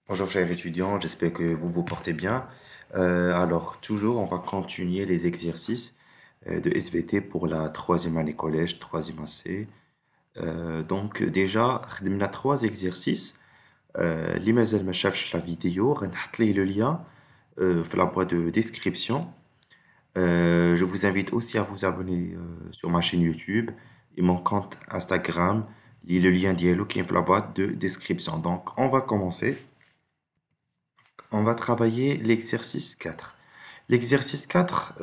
Bonjour chers étudiants, j'espère que vous vous portez bien. Alors toujours, on va continuer les exercices de SVT pour la troisième année collège, troisième AC. Donc déjà, on a trois exercices. اللي مازال ما شافش la vidéo, غنحط ليه le lien في la boîte de description. Je vous invite aussi à vous abonner sur ma chaîne YouTube et mon compte Instagram. Le lien ديالو qui est dans la boîte de description. Donc on va commencer. On va travailler l'exercice 4. L'exercice 4,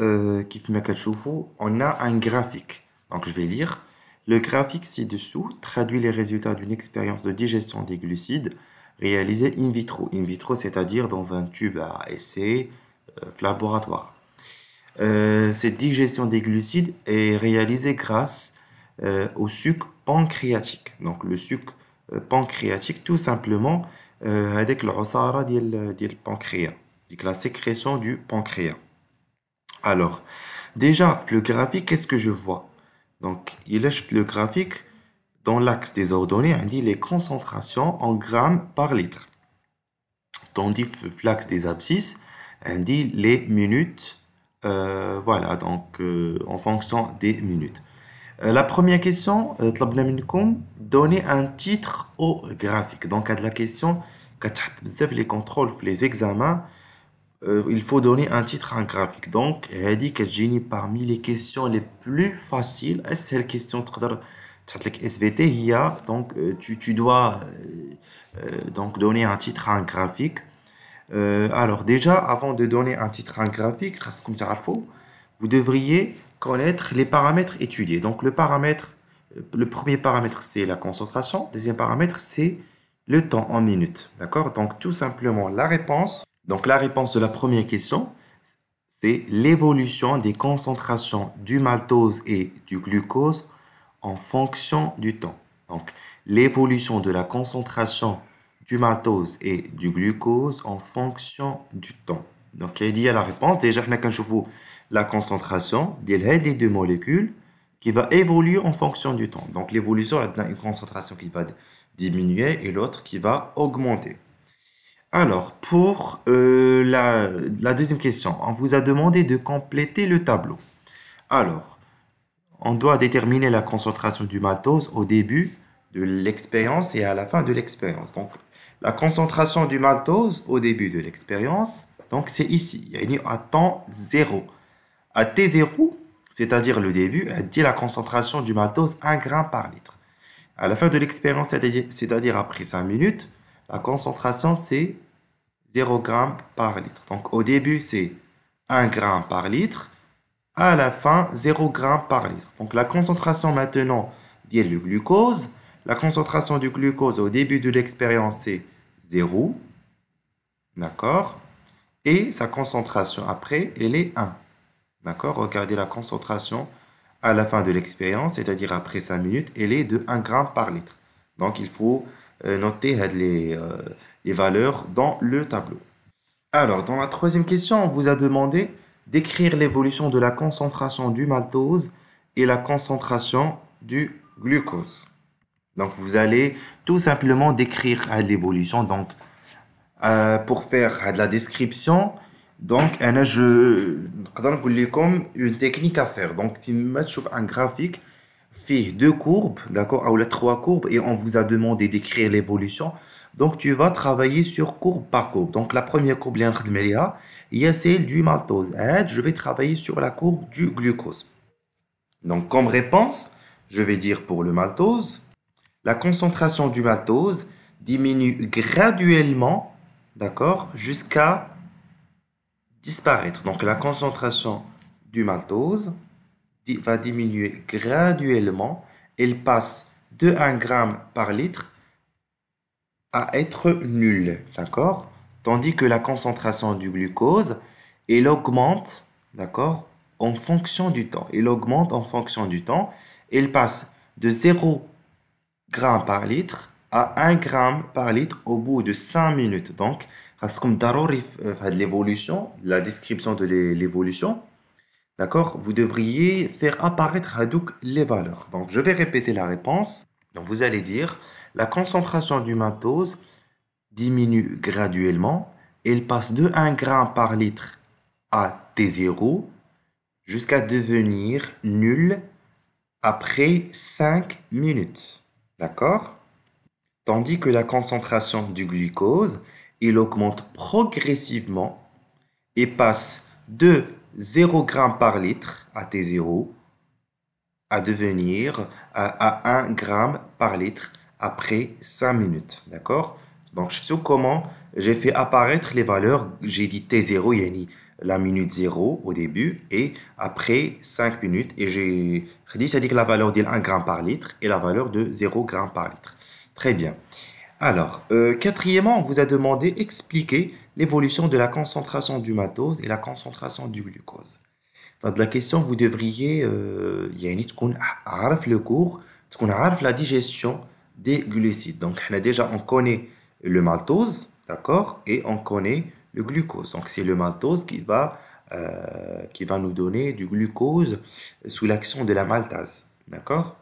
on a un graphique. Donc, je vais lire. Le graphique ci-dessous traduit les résultats d'une expérience de digestion des glucides réalisée in vitro. In vitro, c'est-à-dire dans un tube à essai laboratoire. Cette digestion des glucides est réalisée grâce au suc pancréatique. Donc, le suc pancréatique, tout simplement, avec العصارة ديال البنكرياس, donc la sécrétion du pancréas. Alors, déjà, le graphique, qu'est-ce que je vois? Donc, il est le graphique dans l'axe des ordonnées, on dit les concentrations en grammes par litre. Tandis que l'axe des abscisses, on dit les minutes, voilà, donc en fonction des minutes. La première question, طلبنا منكم donner un titre au graphique. Donc, à la question, quand les contrôles, les examens, il faut donner un titre à un graphique. Donc, elle dit que j'ai parmi les questions les plus faciles, c'est la question de SVT, il y a, donc tu dois donc donner un titre à un graphique. Alors déjà, avant de donner un titre à un graphique, comme ça, vous devriez connaître les paramètres étudiés. Donc le premier paramètre, c'est la concentration. Le deuxième paramètre, c'est le temps en minutes. D'accord? Donc tout simplement, la réponse. Donc la réponse de la première question, c'est l'évolution des concentrations du maltose et du glucose en fonction du temps. Donc l'évolution de la concentration du maltose et du glucose en fonction du temps. Donc il y a la réponse. Déjà, je vous la concentration des deux molécules qui va évoluer en fonction du temps. Donc l'évolution, elle a une concentration qui va diminuer et l'autre qui va augmenter. Alors, pour la deuxième question, on vous a demandé de compléter le tableau. Alors, on doit déterminer la concentration du maltose au début de l'expérience et à la fin de l'expérience. Donc, la concentration du maltose au début de l'expérience, donc c'est ici, il y a à temps 0. À T0, c'est-à-dire le début, elle dit la concentration du maltose 1 gramme par litre. À la fin de l'expérience, c'est-à-dire après 5 minutes, la concentration c'est 0 g par litre. Donc au début, c'est 1 gramme par litre. À la fin, 0 g par litre. Donc la concentration maintenant du glucose. La concentration du glucose au début de l'expérience, c'est 0. D'accord? Et sa concentration après, elle est 1. D'accord? Regardez la concentration à la fin de l'expérience, c'est-à-dire après 5 minutes, elle est de 1 gramme par litre. Donc il faut noter les valeurs dans le tableau. Alors, dans la troisième question, on vous a demandé d'écrire l'évolution de la concentration du maltose et la concentration du glucose. Donc, vous allez tout simplement décrire l'évolution. Donc, pour faire de la description, donc, je vais comme une technique à faire. Donc, si vous trouvez un graphique, fait deux courbes, d'accord, ou les trois courbes, et on vous a demandé d'écrire l'évolution. Donc, tu vas travailler sur courbe par courbe. Donc, la première courbe, il y a celle du maltose. Et je vais travailler sur la courbe du glucose. Donc, comme réponse, je vais dire pour le maltose, la concentration du maltose diminue graduellement, d'accord, jusqu'à disparaître. Donc, la concentration du maltose va diminuer graduellement. Elle passe de 1 gramme par litre à être nulle, d'accord? Tandis que la concentration du glucose, elle augmente, d'accord, en fonction du temps. Elle augmente en fonction du temps. Elle passe de 0 gramme par litre à 1 gramme par litre au bout de 5 minutes. Donc, parce que l'évolution, la description de l'évolution, d'accord, vous devriez faire apparaître les valeurs. Donc, je vais répéter la réponse. Donc, vous allez dire, la concentration du maltose diminue graduellement. Elle passe de 1 gramme par litre à T0 jusqu'à devenir nulle après 5 minutes. D'accord? Tandis que la concentration du glucose, il augmente progressivement et passe de 0 g par litre à T0 à devenir à 1 gramme par litre après 5 minutes. D'accord? Donc, je sais comment j'ai fait apparaître les valeurs. J'ai dit T0, il y a mis la minute 0 au début et après 5 minutes. Et j'ai dit, c'est-à-dire que la valeur de 1 gramme par litre et la valeur de 0 gramme par litre. Très bien. Alors, quatrièmement, on vous a demandé expliquer l'évolution de la concentration du maltose et la concentration du glucose. Enfin, de la question, vous devriez يعني تكون عارف le cours, تكون عارف la digestion des glucides. Donc, déjà, on connaît le maltose, d'accord, et on connaît le glucose. Donc, c'est le maltose qui va nous donner du glucose sous l'action de la maltase, d'accord?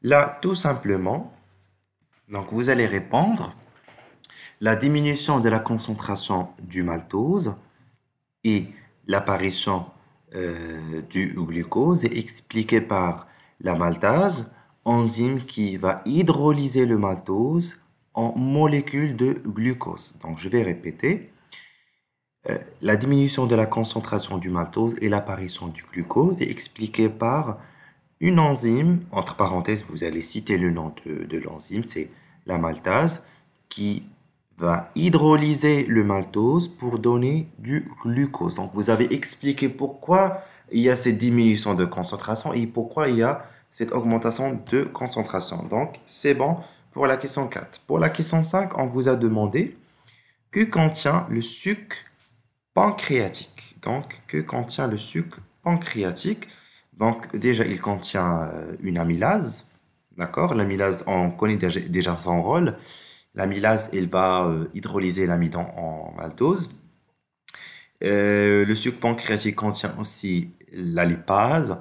Là, tout simplement, donc vous allez répondre la diminution de la concentration du maltose et l'apparition du glucose est expliquée par la maltase, enzyme qui va hydrolyser le maltose en molécules de glucose. Donc je vais répéter. La diminution de la concentration du maltose et l'apparition du glucose est expliquée par une enzyme, entre parenthèses, vous allez citer le nom de l'enzyme, c'est la maltase, qui va hydrolyser le maltose pour donner du glucose. Donc, vous avez expliqué pourquoi il y a cette diminution de concentration et pourquoi il y a cette augmentation de concentration. Donc, c'est bon pour la question 4. Pour la question 5, on vous a demandé que contient le sucre pancréatique. Donc, que contient le sucre pancréatique? Donc, déjà, il contient une amylase. D'accord? L'amylase, on connaît déjà son rôle. L'amylase, elle va hydrolyser l'amidon en maltose. Le sucre pancréatique contient aussi la lipase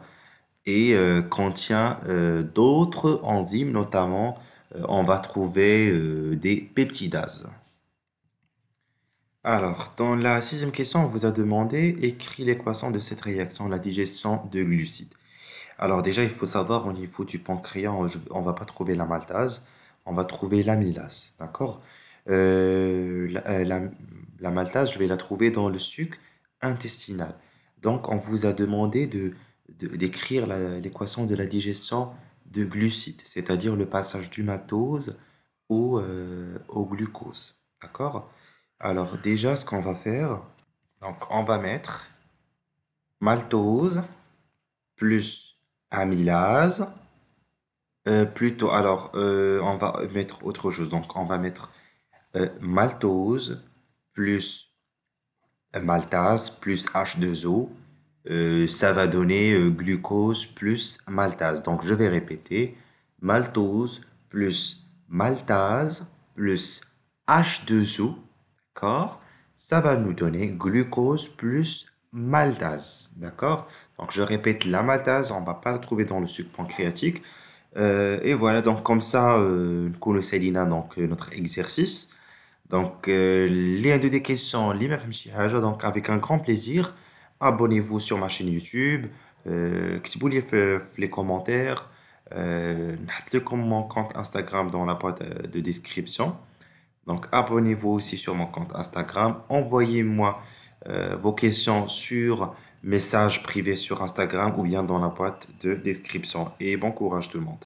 et contient d'autres enzymes, notamment on va trouver des peptidases. Alors, dans la sixième question, on vous a demandé écrit l'équation de cette réaction, la digestion de glucides. Alors déjà, il faut savoir au niveau du pancréas, on ne va pas trouver la maltase, on va trouver l'amylase, d'accord? La maltase, je vais la trouver dans le sucre intestinal. Donc, on vous a demandé d'écrire l'équation de la digestion de glucides, c'est-à-dire le passage du maltose au glucose, d'accord? Alors déjà, ce qu'on va faire, donc on va mettre maltose plus amylase. Plutôt, alors, on va mettre autre chose. Donc, on va mettre maltose plus maltase plus H2O. Ça va donner glucose plus maltase. Donc, je vais répéter. Maltose plus maltase plus H2O. D'accord? Ça va nous donner glucose plus maltase. D'accord? Donc, je répète, la maltase, on ne va pas la trouver dans le sucre pancréatique. Et voilà, donc comme ça, nous Selina, donc notre exercice. Donc, les deux des questions, les mêmes donc avec un grand plaisir, abonnez-vous sur ma chaîne YouTube, اكتبوا لي في les commentaires, نحط لكم mon compte Instagram dans la boîte de description. Donc, abonnez-vous aussi sur mon compte Instagram. Envoyez-moi vos questions sur message privé sur Instagram ou bien dans la boîte de description. Et bon courage tout le monde.